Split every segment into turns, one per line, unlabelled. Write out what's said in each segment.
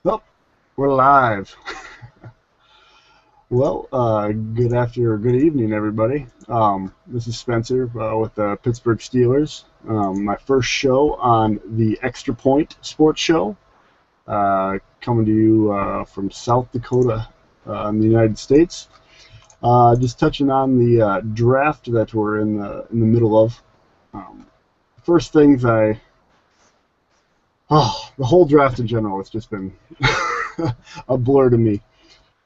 Oh, we're live. Well, good evening, everybody. This is Spencer with the Pittsburg Steelers. My first show on the Extra Point Sports Show, coming to you from South Dakota in the United States. Just touching on the draft that we're in the middle of. Um, First things the whole draft in general, it's just been a blur to me.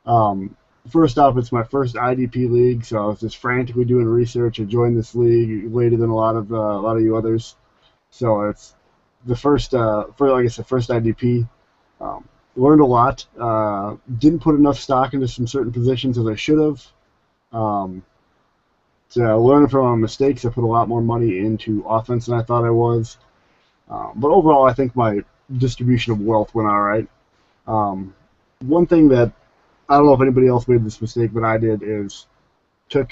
Um, First off, it's my first IDP league, so I was just frantically doing research. I joined this league later than a lot of you others, so it's the first for like I said, first IDP. Learned a lot. Didn't put enough stock into some certain positions as I should have. Um, so learning from my mistakes, I put a lot more money into offense than I thought I was. But overall, I think my distribution of wealth went all right. Um, One thing that I don't know if anybody else made this mistake, but I did is took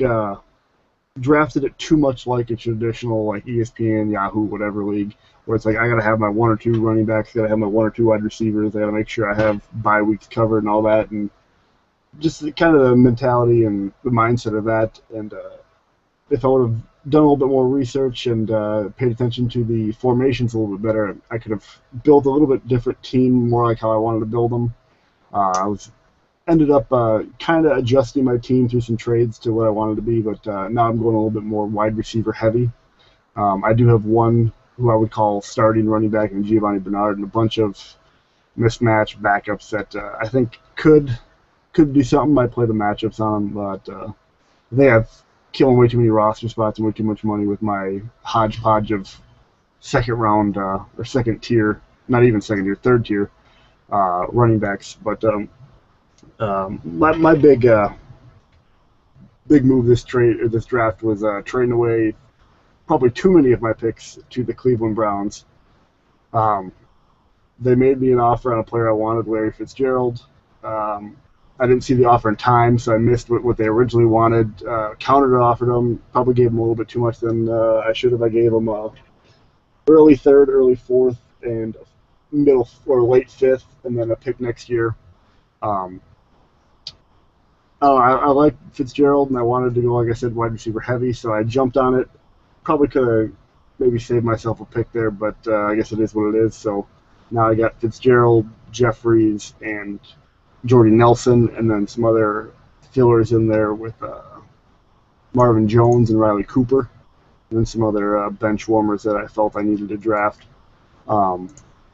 drafted it too much like a traditional like ESPN, Yahoo, whatever league, where it's like I gotta have my one or two running backs, gotta have my one or two wide receivers, I gotta make sure I have bye weeks covered and all that, and just kind of the mentality and the mindset of that. And if I would have done a little bit more research and paid attention to the formations a little bit better, I could have built a little bit different team, more like how I wanted to build them. I was ended up kind of adjusting my team through some trades to what I wanted to be, but now I'm going a little bit more wide receiver heavy. I do have one who I would call starting running back in Giovanni Bernard and a bunch of mismatch backups that I think could do something. Might play the matchups on them, but I think I've killing way too many roster spots and way too much money with my hodgepodge of second round or second tier, not even second tier, third tier running backs. But my big move this draft was trading away probably too many of my picks to the Cleveland Browns. Um, they made me an offer on a player I wanted, Larry Fitzgerald. Um, I didn't see the offer in time, so I missed what they originally wanted. Countered offered them, probably gave them a little bit too much than I should have. I gave them early third, early fourth, and middle or late fifth, and then a pick next year. Um, I like Fitzgerald, and I wanted to go, like I said, wide receiver heavy, so I jumped on it. Probably could have maybe saved myself a pick there, but I guess it is what it is. So now I got Fitzgerald, Jeffries, and Jordy Nelson, and then some other fillers in there with Marvin Jones and Riley Cooper, and then some other bench warmers that I felt I needed to draft. Um,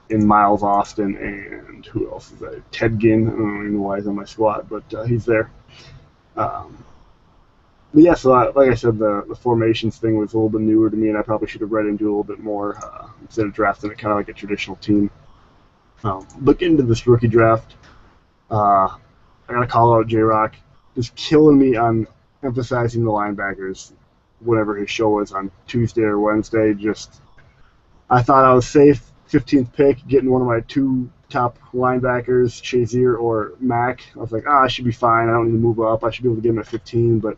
in Miles Austin and who else is there? Ted Ginn. I don't even know why he's on my squad, but he's there. Um, but yeah, so like I said, the formations thing was a little bit newer to me, and I probably should have read into it a little bit more instead of drafting it kind of like a traditional team. But getting into this rookie draft, I got to call out J Rock, just killing me on emphasizing the linebackers whenever his show was on Tuesday or Wednesday. Just I thought I was safe, 15th pick, getting one of my two top linebackers, Shazier or Mack. I was like, I should be fine. I don't need to move up. I should be able to get him at 15. But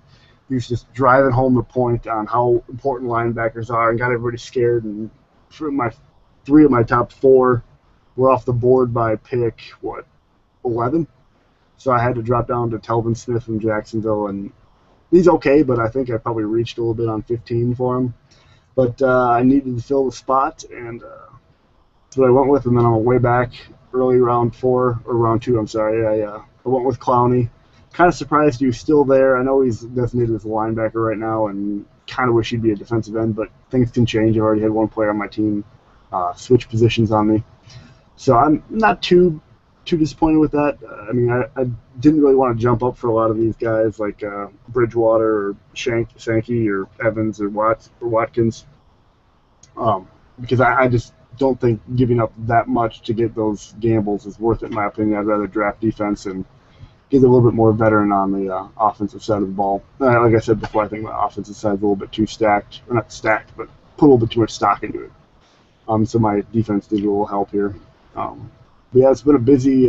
he was just driving home the point on how important linebackers are and got everybody scared. And for my three of my top four were off the board by pick, 11? So I had to drop down to Telvin Smith from Jacksonville. And he's okay, but I think I probably reached a little bit on 15 for him. But I needed to fill the spot, and that's what I went with. And then on my way back, early round four, or round two, I'm sorry, I went with Clowney. Kind of surprised he was still there. I know he's designated as a linebacker right now, and kind of wish he'd be a defensive end, but things can change. I've already had one player on my team switch positions on me. So I'm not too disappointed with that. I mean, I didn't really want to jump up for a lot of these guys like Bridgewater or Sankey or Evans or Watkins, because I just don't think giving up that much to get those gambles is worth it, in my opinion. I'd rather draft defense and get a little bit more veteran on the offensive side of the ball. Like I said before, I think my offensive side is a little bit too stacked, or not stacked, but put a little bit too much stock into it. So my defense needs a little help here. But yeah, it's been a busy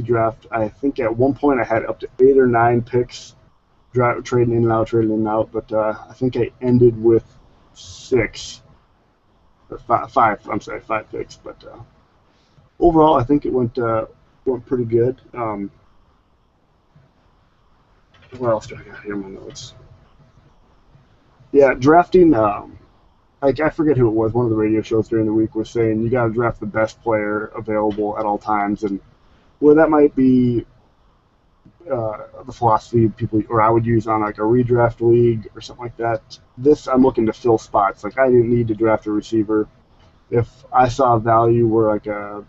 draft. I think at one point I had up to 8 or 9 picks, trading in and out. But I think I ended with 6 or 5. I'm sorry, 5 picks. But overall, I think it went went pretty good. What else do I got here in my notes? Yeah, drafting. I forget who it was. One of the radio shows during the week was saying you got to draft the best player available at all times, and where that might be the philosophy people or I would use on like a redraft league or something like that. This I'm looking to fill spots. Like I didn't need to draft a receiver. If I saw value where like a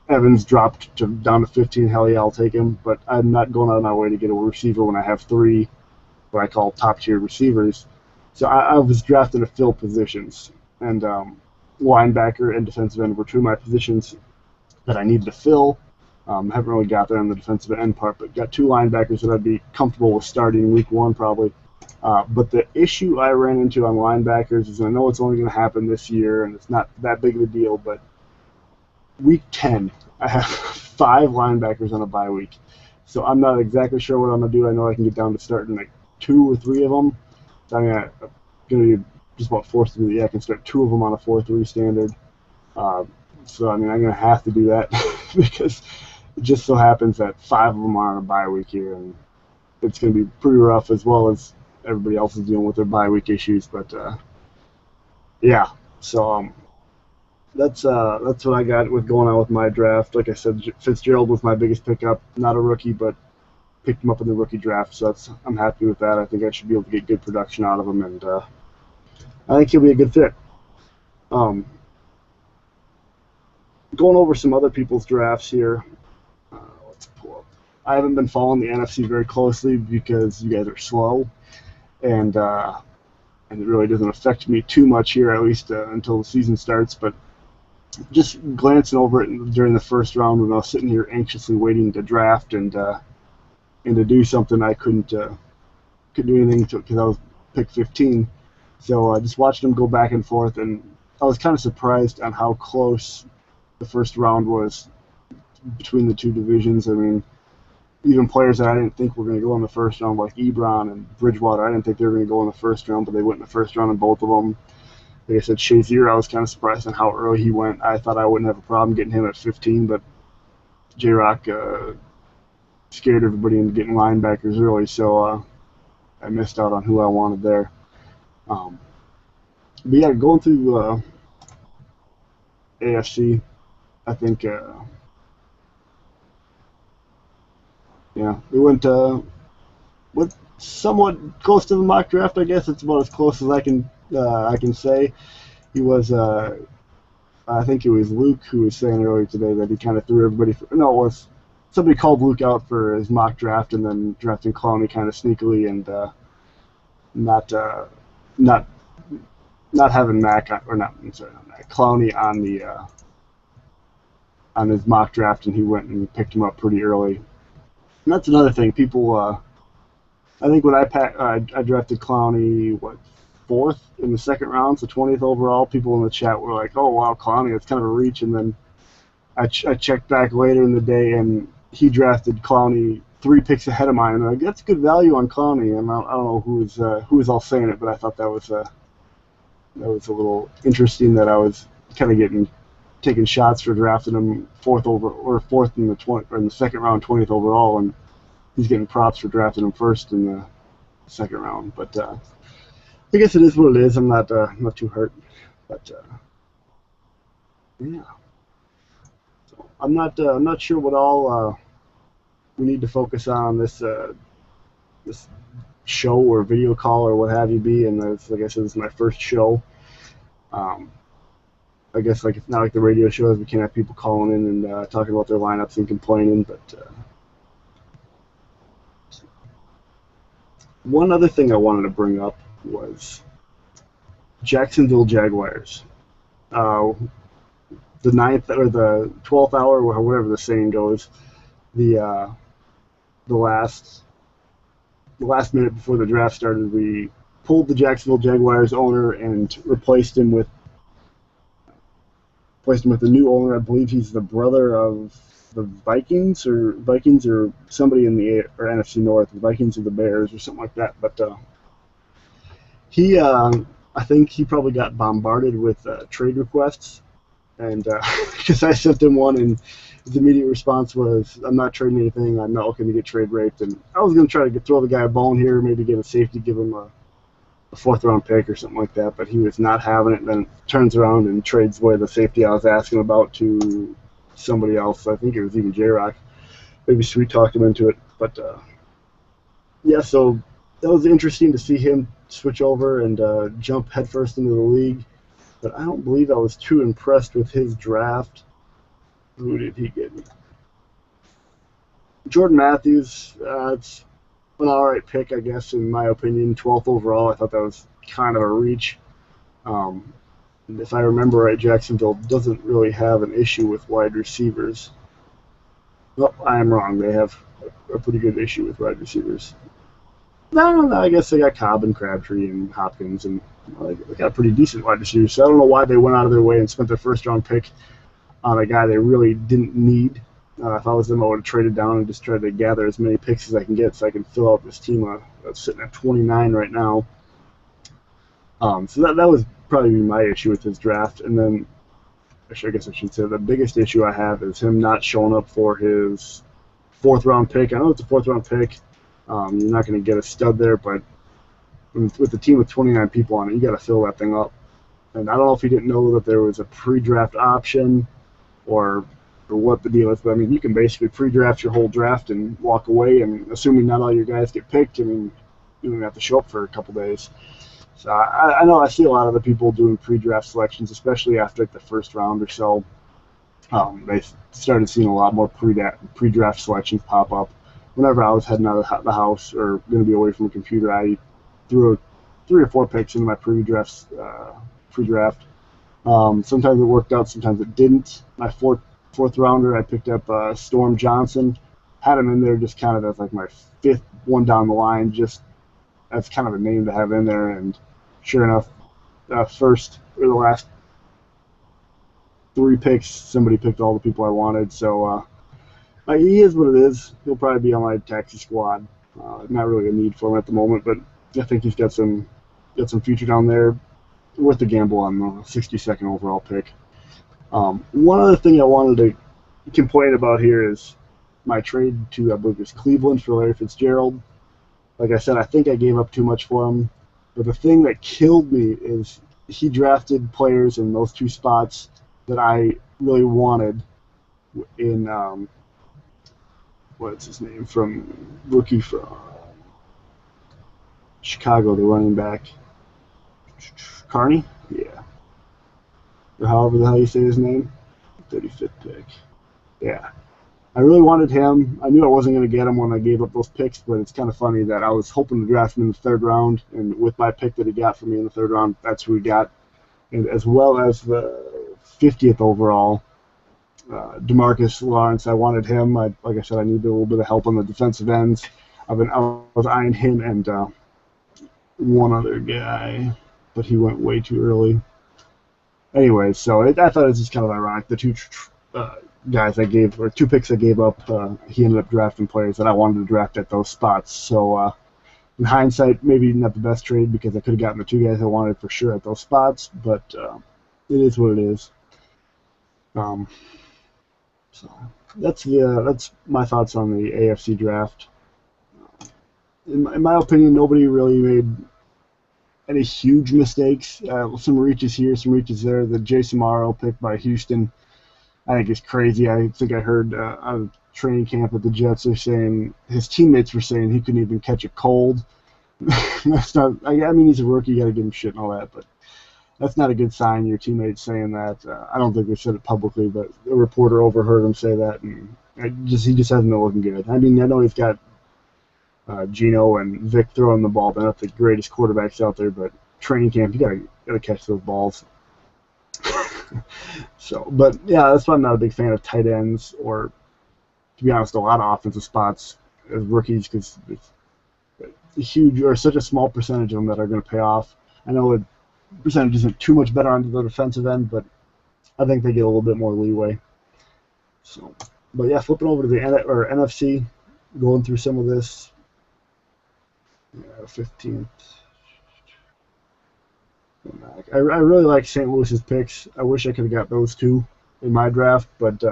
Evans dropped down to 15, hell yeah, I'll take him. But I'm not going out of my way to get a receiver when I have three what I call top tier receivers. So I was drafting to fill positions, and linebacker and defensive end were two of my positions that I needed to fill. Haven't really got there on the defensive end part, but got two linebackers that I'd be comfortable with starting week one probably. But the issue I ran into on linebackers is I know it's only going to happen this year, and it's not that big of a deal, but week 10, I have 5 linebackers on a bye week. So I'm not exactly sure what I'm going to do. I know I can get down to starting like 2 or 3 of them. So I'm going to be just about forced to do that. I can start 2 of them on a 4-3 standard. So, I'm going to have to do that because it just so happens that 5 of them are on a bye week here, and it's going to be pretty rough as well as everybody else is dealing with their bye week issues. But, yeah, so that's what I got with going on with my draft. Like I said, Fitzgerald was my biggest pickup. Not a rookie, but picked him up in the rookie draft. So I'm happy with that. I think I should be able to get good production out of him, and I think he'll be a good fit. Going over some other people's drafts here. Let's pull up. I haven't been following the NFC very closely because you guys are slow, and it really doesn't affect me too much here, at least until the season starts. But just glancing over it during the first round when I was sitting here anxiously waiting to draft and to do something, I couldn't do anything because I was pick 15. So just watching them go back and forth, and I was kind of surprised on how close the first round was between the two divisions. I mean, even players that I didn't think were going to go in the first round, like Ebron and Bridgewater, I didn't think they were going to go in the first round, but they went in the first round in both of them. Like I said, Shazier, I was kind of surprised on how early he went. I thought I wouldn't have a problem getting him at 15, but J-Rock scared everybody into getting linebackers early, so I missed out on who I wanted there. But yeah, going through AFC, I think, we went somewhat close to the mock draft. I guess it's about as close as I can say. He was, I think it was Luke who was saying earlier today that he kind of threw everybody. It was somebody called Luke out for his mock draft and then drafting Clowney kind of sneakily and not having Mac or not. I'm sorry, not Mac, Clowney on the on his mock draft, and he went and picked him up pretty early. And that's another thing. People, I think when I drafted Clowney, 4th in the second round, so 20th overall. People in the chat were like, "Oh wow, Clowney, that's kind of a reach." And then I checked back later in the day, and he drafted Clowney 3 picks ahead of mine. And like, that's good value on Clowney. And I don't know who was all saying it, but I thought that was a little interesting that I was kind of taking shots for drafting him 4th in the second round, 20th overall, and he's getting props for drafting him 1st in the second round. But I guess it is what it is. I'm not too hurt, but yeah. So I'm not sure what all we need to focus on this show or video call or what have you be. And like I said, this is my first show. I guess like it's not like the radio shows. We can't have people calling in and talking about their lineups and complaining. But one other thing I wanted to bring up was Jacksonville Jaguars. The 9th or the 12th hour, or whatever the saying goes, the last minute before the draft started, we pulled the Jacksonville Jaguars owner and replaced him with a new owner. I believe he's the brother of the Vikings or somebody in the NFC North, the Vikings or the Bears or something like that. But he, I think he probably got bombarded with trade requests, and because I sent him one, and his immediate response was, "I'm not trading anything. I'm not looking to get trade raped." And I was going to try to throw the guy a bone here, maybe give a safety, give him a fourth round pick or something like that, but he was not having it. And then turns around and trades away the safety I was asking about to somebody else. I think it was even J-Rock. Maybe Sweet talked him into it. But yeah, so that was interesting to see him switch over and jump headfirst into the league. But I don't believe I was too impressed with his draft. Who did he get? Jordan Matthews. It's an all right pick, I guess, in my opinion. 12th overall. I thought that was kind of a reach. If I remember right, Jacksonville doesn't really have an issue with wide receivers. Well, I am wrong. They have a pretty good issue with wide receivers. No, I guess they got Cobb and Crabtree and Hopkins, and they got pretty decent wide receivers. So I don't know why they went out of their way and spent their first-round pick on a guy they really didn't need. If I was them, I would have traded down and just tried to gather as many picks as I can get so I can fill out this team that's sitting at 29 right now. So that was probably my issue with his draft. And then, actually, I guess I should say the biggest issue I have is him not showing up for his fourth-round pick. I know it's a fourth-round pick. You're not going to get a stud there, but with the team with 29 people on it, you got to fill that thing up. And I don't know if he didn't know that there was a pre-draft option or what the deal is, but I mean, you can basically pre-draft your whole draft and walk away, and assuming not all your guys get picked, I mean, you don't have to show up for a couple days. So I know I see a lot of the people doing pre-draft selections, especially after like the first round or so. They started seeing a lot more pre-draft selections pop up. Whenever I was heading out of the house or going to be away from a computer, I threw 3 or 4 picks into my pre-draft. Sometimes it worked out, sometimes it didn't. My fourth rounder, I picked up Storm Johnson. Had him in there just kind of as like my 5th one down the line, just as kind of a name to have in there. And sure enough, first or the last 3 picks, somebody picked all the people I wanted. So he is what it is. He'll probably be on my taxi squad. Not really a need for him at the moment, but I think he's got some future down there. Worth the gamble on the 62nd overall pick. One other thing I wanted to complain about here is my trade to, I believe, it was Cleveland for Larry Fitzgerald. Like I said, I think I gave up too much for him. But the thing that killed me is he drafted players in those 2 spots that I really wanted in, what's his name, from rookie from Chicago, the running back. Carney? Yeah. Or however the hell you say his name. 35th pick. Yeah. I really wanted him. I knew I wasn't going to get him when I gave up those picks, but it's kind of funny that I was hoping to draft him in the 3rd round, and with my pick that he got for me in the 3rd round, that's who he got. And as well as the 50th overall, DeMarcus Lawrence, I wanted him. Like I said, I needed a little bit of help on the defensive ends. I was eyeing him and one other guy, but he went way too early. Anyway, so I thought it was just kind of ironic. The 2 guys I gave, or 2 picks I gave up, he ended up drafting players that I wanted to draft at those spots. So in hindsight, maybe not the best trade because I could have gotten the 2 guys I wanted for sure at those spots, but it is what it is. So that's my thoughts on the AFC draft. In my opinion, nobody really made any huge mistakes. Some reaches here, some reaches there. The Jason Morrow pick by Houston, I think is crazy. I think I heard out of training camp at the Jets, they're saying his teammates were saying he couldn't even catch a cold. That's not. I mean, he's a rookie. You got to give him shit and all that, but that's not a good sign. Your teammates saying that. I don't think they said it publicly, but a reporter overheard him say that, and he just hasn't been looking good. I mean, I know he's got Geno and Vic throwing the ball. They're not the greatest quarterbacks out there, but training camp, you gotta catch those balls. So, but yeah, that's why I'm not a big fan of tight ends, or to be honest, a lot of offensive spots as rookies, because it's a huge or such a small percentage of them that are going to pay off. I know the percentage isn't too much better on the defensive end, but I think they get a little bit more leeway. So, but yeah, flipping over to the NFC, going through some of this. 15th. I really like St. Louis's picks. I wish I could have got those 2 in my draft, but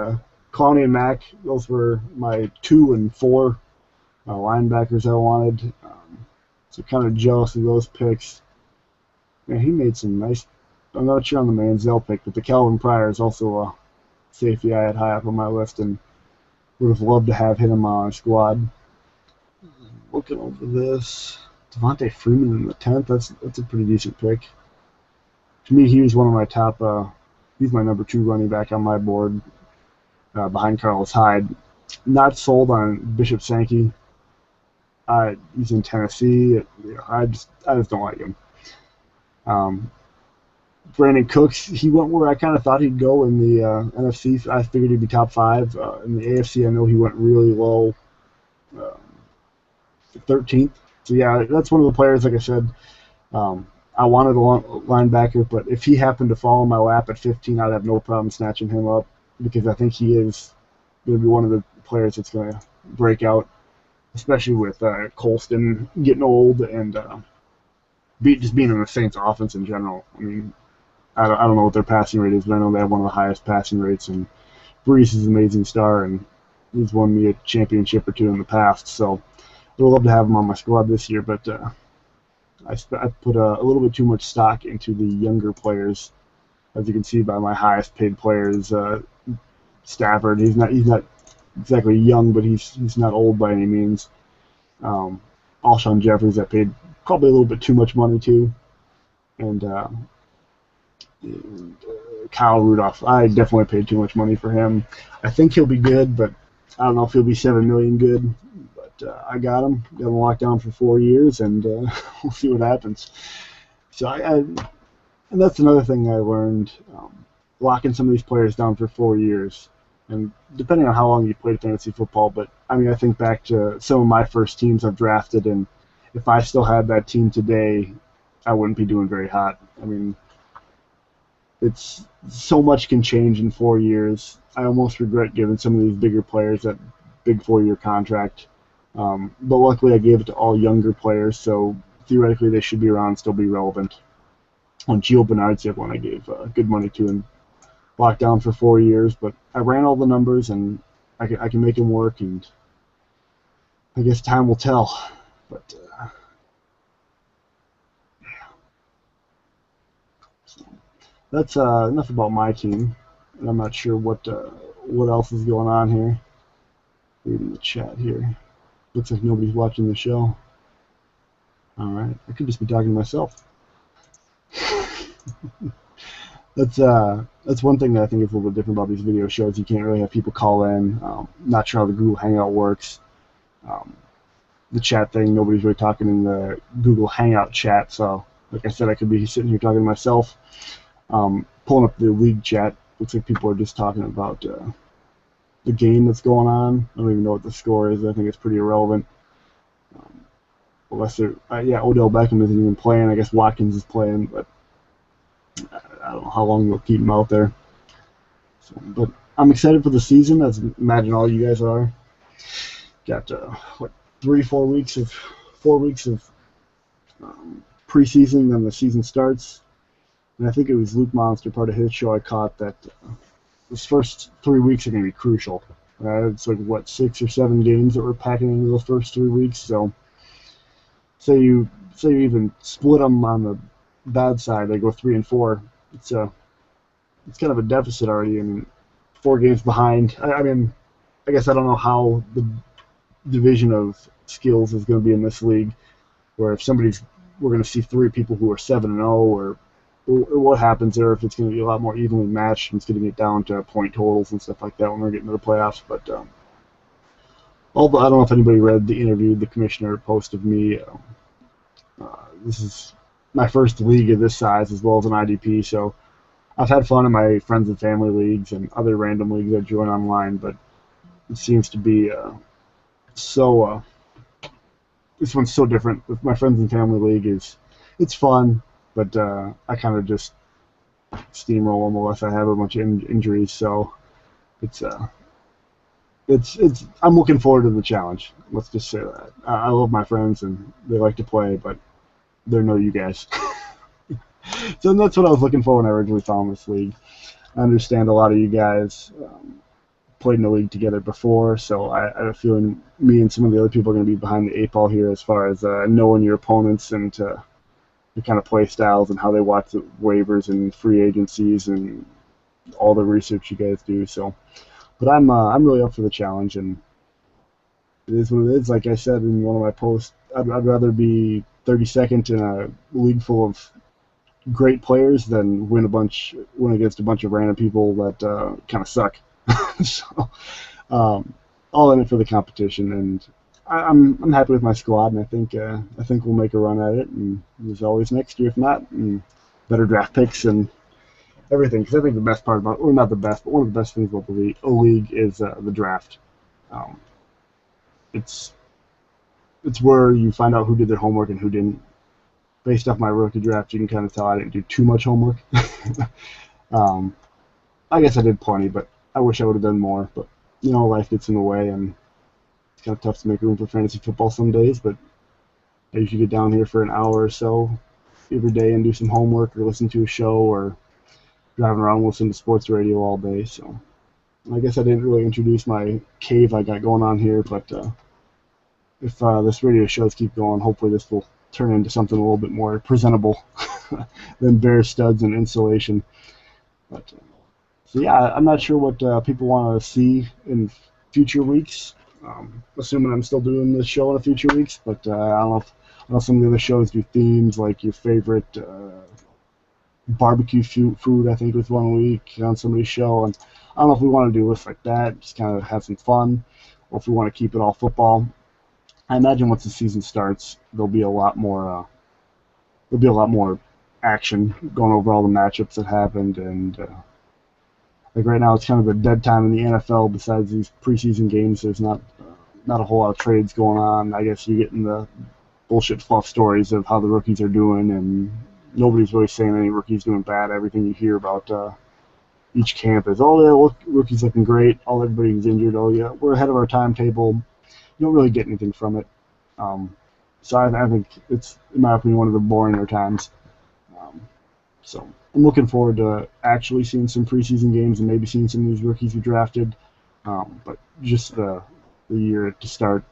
Clowney and Mack, those were my 2 and 4 linebackers I wanted. So kind of jealous of those picks. Man, he made some nice. I'm not sure on the Manziel pick, but the Calvin Pryor is also a safety I had high up on my list and would have loved to have him on our squad. Looking over this, Devontae Freeman in the 10th. That's a pretty decent pick. To me, he was one of my top. He's my number 2 running back on my board, behind Carlos Hyde. Not sold on Bishop Sankey. He's in Tennessee. I just don't like him. Brandon Cooks, he went where I kind of thought he'd go in the NFC. I figured he'd be top 5. In the AFC, I know he went really low, 13th. So yeah, that's one of the players. Like I said, I wanted a linebacker, but if he happened to fall in my lap at 15, I'd have no problem snatching him up because I think he is going to be one of the players that's going to break out, especially with Colston getting old and just being in the Saints offense in general. I mean, I don't know what their passing rate is, but I know they have one of the highest passing rates, and Brees is an amazing star, and he's won me a championship or 2 in the past, so I would love to have him on my squad this year, but I put a little bit too much stock into the younger players, as you can see by my highest paid players. Stafford, he's not exactly young, but he's not old by any means. Alshon Jeffries, I paid probably a little bit too much money to, and Kyle Rudolph, I definitely paid too much money for him. I think he'll be good, but I don't know if he'll be $7 million good. But I got him locked down for 4 years, and we'll see what happens. So and that's another thing I learned, locking some of these players down for 4 years. And depending on how long you played fantasy football, but I mean, I think back to some of my first teams I've drafted, and if I still had that team today, I wouldn't be doing very hot. I mean, it's so much can change in 4 years. I almost regret giving some of these bigger players that big 4-year contract. But luckily I gave it to all younger players, so theoretically they should be around and still be relevant. On Gio Bernard's the other one I gave good money to and locked down for 4 years, but I ran all the numbers and I can make him work, and I guess time will tell. But yeah. So that's enough about my team, and I'm not sure what else is going on here. Reading the chat here. Looks like nobody's watching the show. All right, I could just be talking to myself. That's one thing that I think is a little bit different about these video shows. You can't really have people call in. Not sure how the Google Hangout works. The chat thing, nobody's really talking in the Google Hangout chat. So, like I said, I could be sitting here talking to myself. Pulling up the league chat, looks like people are just talking about the game that's going on. I don't even know what the score is. I think it's pretty irrelevant. Unless they're, Odell Beckham isn't even playing. I guess Watkins is playing, but I don't know how long they'll keep him out there. So, but I'm excited for the season, as I imagine all you guys are. Got 4 weeks of preseason, then the season starts. And I think it was Luke Monster, part of his show, I caught that those first 3 weeks are going to be crucial. It's like, 6 or 7 games that we're packing into those first 3 weeks. So say you even split them on the bad side, they go 3 and 4. It's kind of a deficit already, and 4 games behind. I mean, I guess I don't know how the division of skills is going to be in this league, where if we're going to see 3 people who are 7-0, or what happens there, if it's going to be a lot more evenly matched, and it's going to get down to point totals and stuff like that when we're getting to the playoffs. But although I don't know if anybody read the interview the commissioner posted of me. This is my first league of this size, as well as an IDP, so I've had fun in my friends and family leagues and other random leagues I join online, but it seems to be this one's so different. With my friends and family league, it's fun, but I kind of just steamroll them unless I have a bunch of injuries, so it's I'm looking forward to the challenge. Let's just say that. I love my friends and they like to play, but they're no you guys. So that's what I was looking for when I originally found this league. I understand a lot of you guys played in the league together before, so I have a feeling me and some of the other people are going to be behind the eight ball here as far as knowing your opponents and the kind of play styles and how they watch the waivers and free agencies and all the research you guys do. So, but I'm really up for the challenge, and it is what it is. Like I said in one of my posts, I'd rather be 32nd in a league full of great players than win against a bunch of random people that kind of suck. So, all in it for the competition, and I'm happy with my squad, and I think we'll make a run at it. And there's always next year, if not, and better draft picks and everything. Because I think the best part about, or not the best, but one of the best things about a league is the draft. Um, it's where you find out who did their homework and who didn't. Based off my rookie draft, you can kind of tell I didn't do too much homework. I guess I did plenty, but I wish I would have done more. But life gets in the way, and it's kind of tough to make room for fantasy football some days. But I usually get down here for an hour or so every day and do some homework or listen to a show or driving around listening to sports radio all day. So I guess I didn't really introduce my cave I got going on here, but if this radio shows keep going, hopefully this will turn into something a little bit more presentable than bare studs and insulation. But so yeah, I'm not sure what people want to see in future weeks. Assuming I'm still doing this show in the future weeks, but I don't know if some of the other shows do themes like your favorite barbecue food. I think was one week on somebody's show, and I don't know if we want to do lists like that, just kind of have some fun, or if we want to keep it all football. I imagine once the season starts, there'll be a lot more action going over all the matchups that happened, and like right now it's kind of a dead time in the NFL. Besides these preseason games, there's not a whole lot of trades going on. I guess you're getting the bullshit fluff stories of how the rookies are doing, and nobody's really saying any rookie's doing bad. Everything you hear about each camp is, oh yeah, rookie's looking great. All everybody's injured. Oh yeah, we're ahead of our timetable. You don't really get anything from it. So I think it's, in my opinion, one of the boringer times. So I'm looking forward to actually seeing some preseason games and maybe seeing some of these rookies we drafted. But just the year to start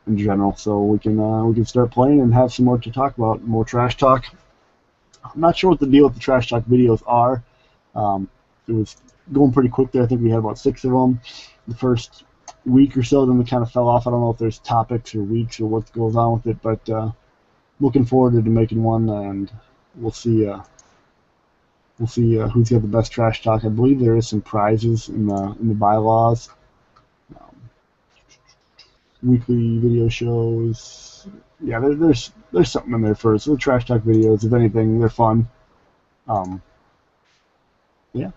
in general, so we can start playing and have some more to talk about, more trash talk. I'm not sure what the deal with the trash talk videos are. It was going pretty quick there. I think we had about 6 of them the first week or so, then we kind of fell off. I don't know if there's topics or weeks or what goes on with it, but looking forward to making one, and we'll see who's got the best trash talk. I believe there is some prizes in the bylaws. Weekly video shows. Yeah, there's something in there for us. The trash talk videos, if anything, they're fun. Yeah.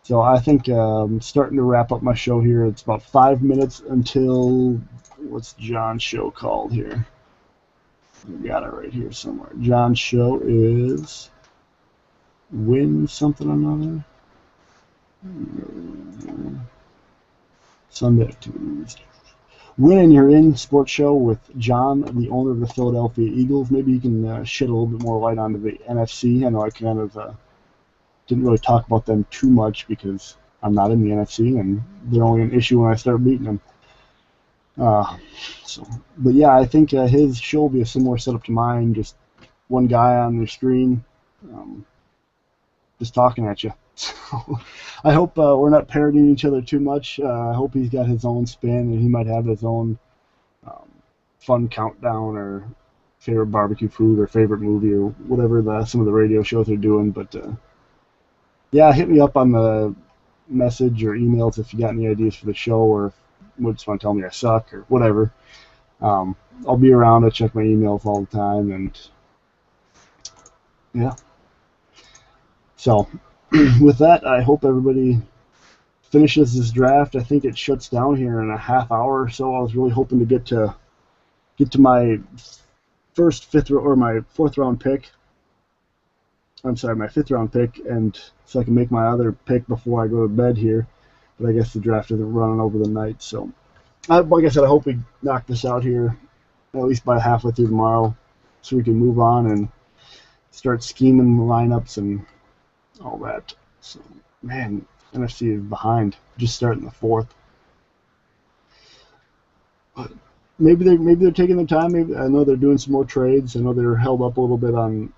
So I think I'm starting to wrap up my show here. It's about 5 minutes until, what's John's show called here? We got it right here somewhere. John's show is Win Something or Another. Sunday activities. Win and You're In sports show with John, the owner of the Philadelphia Eagles. Maybe you can shed a little bit more light onto the NFC. I know I kind of didn't really talk about them too much because I'm not in the NFC, and they're only an issue when I start beating them. But yeah, I think his show will be a similar setup to mine, just one guy on the screen, just talking at you. So I hope we're not parodying each other too much. I hope he's got his own spin, and he might have his own fun countdown or favorite barbecue food or favorite movie or whatever some of the radio shows are doing. But yeah, hit me up on the message or emails if you got any ideas for the show, or if you just want to tell me I suck or whatever. I'll be around. I check my emails all the time, and yeah. So with that, I hope everybody finishes this draft. I think it shuts down here in a half hour or so. I was really hoping to get to my my fourth round pick. I'm sorry, my 5th round pick, and so I can make my other pick before I go to bed here. But I guess the draft isn't running over the night. So, like I said, I hope we knock this out here at least by halfway through tomorrow, so we can move on and start scheming the lineups and all that. So, man, NFC is behind, just starting the 4th. Maybe they're taking their time. Maybe I know they're doing some more trades. I know they're held up a little bit on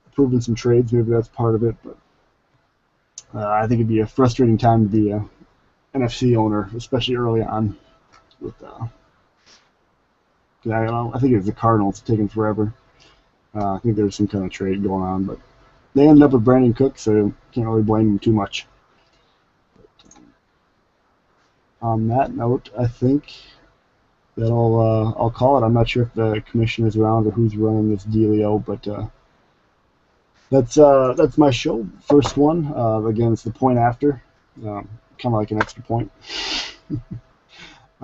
approving some trades. Maybe that's part of it. But I think it'd be a frustrating time to be a NFC owner, especially early on. With I think it was the Cardinals taking forever. I think there was some kind of trade going on, but they ended up with Brandon Cook, so can't really blame them too much. On that note, I think that I'll call it. I'm not sure if the commissioner's around or who's running this dealio, but that's my show. First one. Again, it's the point after, kind of like an extra point.